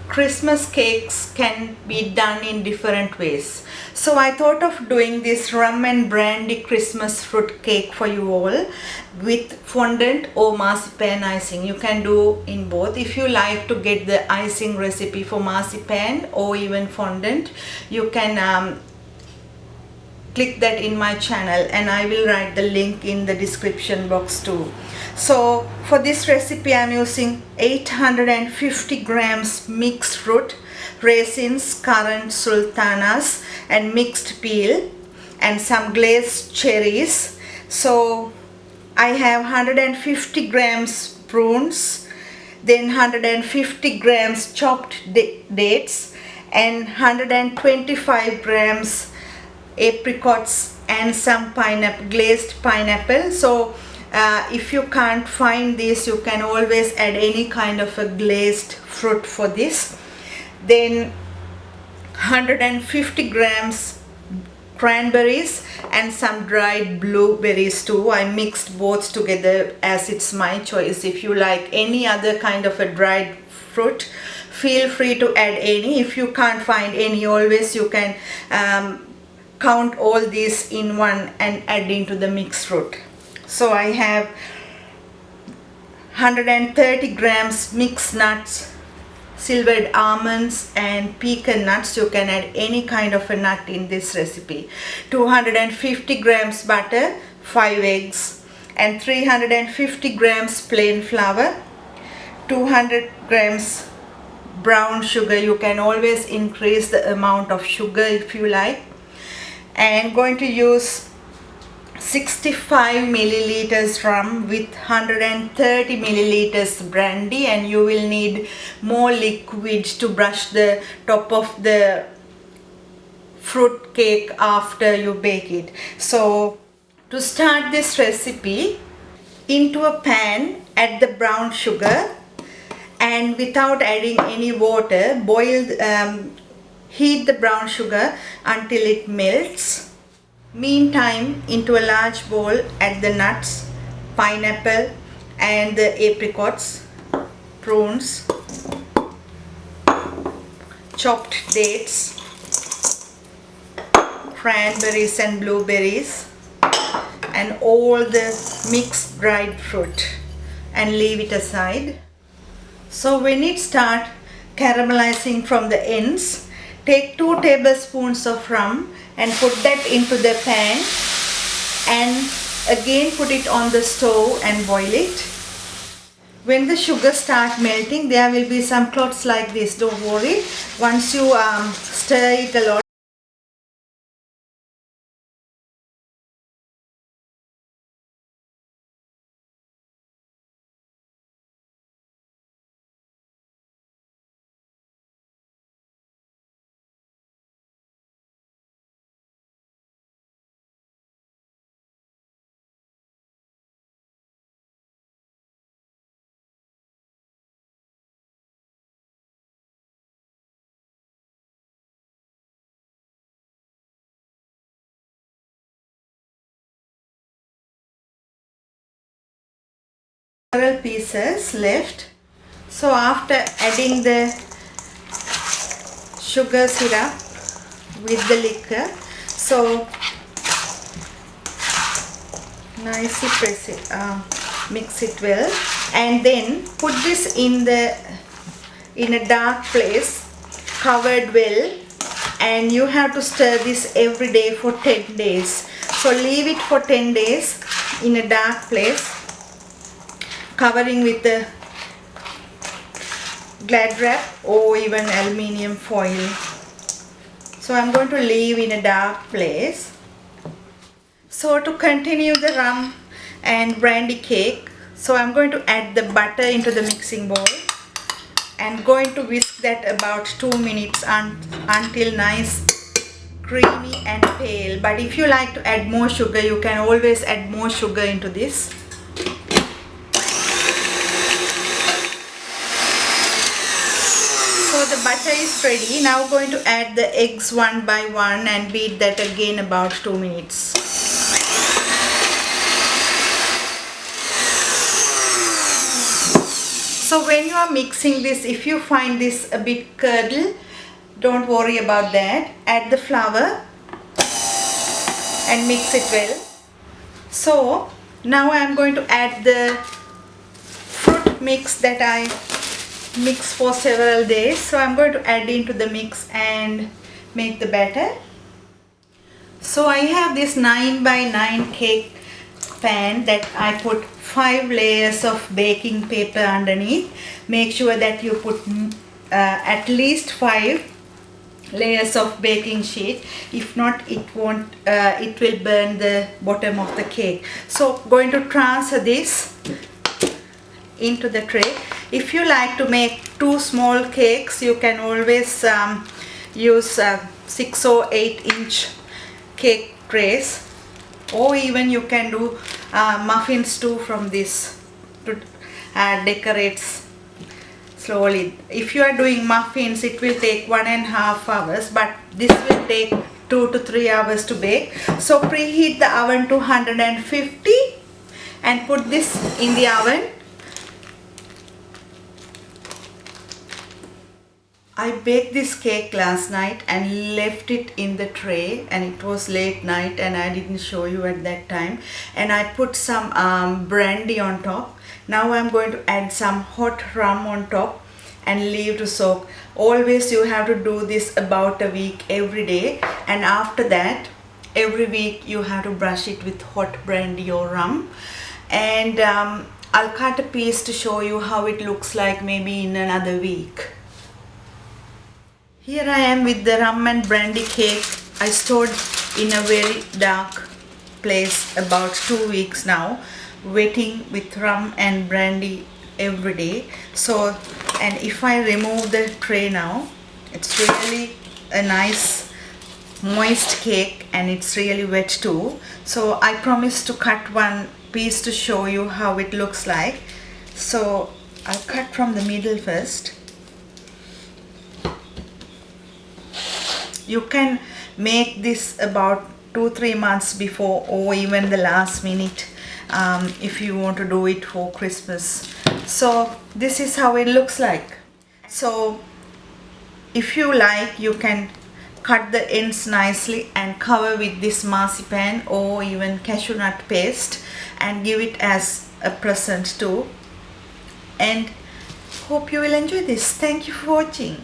Christmas cakes can be done in different ways. So I thought of doing this rum and brandy Christmas fruit cake for you all with fondant or marzipan icing. You can do in both. If you like to get the icing recipe for marzipan or even fondant, you can click that in my channel, and I will write the link in the description box too. So for this recipe I'm using 850 grams mixed fruit, raisins, currant, sultanas and mixed peel, and some glazed cherries. So I have 150 grams prunes, then 150 grams chopped dates, and 125 grams apricots and some pineapple, glazed pineapple. So if you can't find this, you can always add any kind of a glazed fruit for this. Then 150 grams cranberries and some dried blueberries too. I mixed both together as it's my choice. If you like any other kind of a dried fruit, feel free to add any. If you can't find any, always you can count all these in one and add into the mixed fruit. So I have 130 grams mixed nuts, silvered almonds and pecan nuts. You can add any kind of a nut in this recipe. 250 grams butter, 5 eggs, and 350 grams plain flour, 200 grams brown sugar. You can always increase the amount of sugar if you like. And going to use 65 milliliters rum with 130 milliliters brandy, and you will need more liquid to brush the top of the fruit cake after you bake it. So to start this recipe, into a pan add the brown sugar, and without adding any water, heat the brown sugar until it melts. Meantime, into a large bowl add the nuts, pineapple and the apricots, prunes, chopped dates, cranberries and blueberries, and all the mixed dried fruit, and leave it aside. So when it starts caramelizing from the ends, take 2 tablespoons of rum and put that into the pan, and again put it on the stove and boil it. When the sugar starts melting, there will be some clots like this. Don't worry. Once you stir it a lot, several pieces left. So after adding the sugar syrup with the liquor, so nicely press it, mix it well, and then put this in a dark place, covered well, and you have to stir this every day for 10 days. So leave it for 10 days in a dark place, covering with the glad wrap or even aluminium foil. So I'm going to leave in a dark place. So to continue the rum and brandy cake, so I'm going to add the butter into the mixing bowl and going to whisk that about 2 minutes until nice creamy and pale. But if you like to add more sugar, you can always add more sugar into this. So the butter is ready. Now going to add the eggs one by one and beat that again about 2 minutes. So when you are mixing this, if you find this a bit curdle, don't worry about that. Add the flour and mix it well. So now I am going to add the fruit mix that I mixed for several days. So I'm going to add into the mix and make the batter. So I have this 9 by 9 cake pan that I put 5 layers of baking paper underneath. Make sure that you put at least 5 layers of baking sheet. If not, it will burn the bottom of the cake. So going to transfer this into the tray. If you like to make 2 small cakes, you can always use 6 or 8 inch cake trays, or even you can do muffins too from this to decorate slowly. If you are doing muffins, it will take 1.5 hours, but this will take 2 to 3 hours to bake. So preheat the oven to 150 and put this in the oven. I baked this cake last night and left it in the tray, and it was late night and I didn't show you at that time, and I put some brandy on top. Now I'm going to add some hot rum on top and leave to soak. Always you have to do this about a week every day, and after that every week you have to brush it with hot brandy or rum. And I'll cut a piece to show you how it looks like maybe in another week. Here I am with the rum and brandy cake. I stored in a very dark place about 2 weeks now, waiting with rum and brandy every day. So, and if I remove the tray now, it's really a nice moist cake and it's really wet too. So I promised to cut one piece to show you how it looks like. So I'll cut from the middle first. You can make this about 2-3 months before, or even the last minute if you want to do it for Christmas. So this is how it looks like. So if you like, you can cut the ends nicely and cover with this marzipan or even cashew nut paste and give it as a present too. And hope you will enjoy this. Thank you for watching.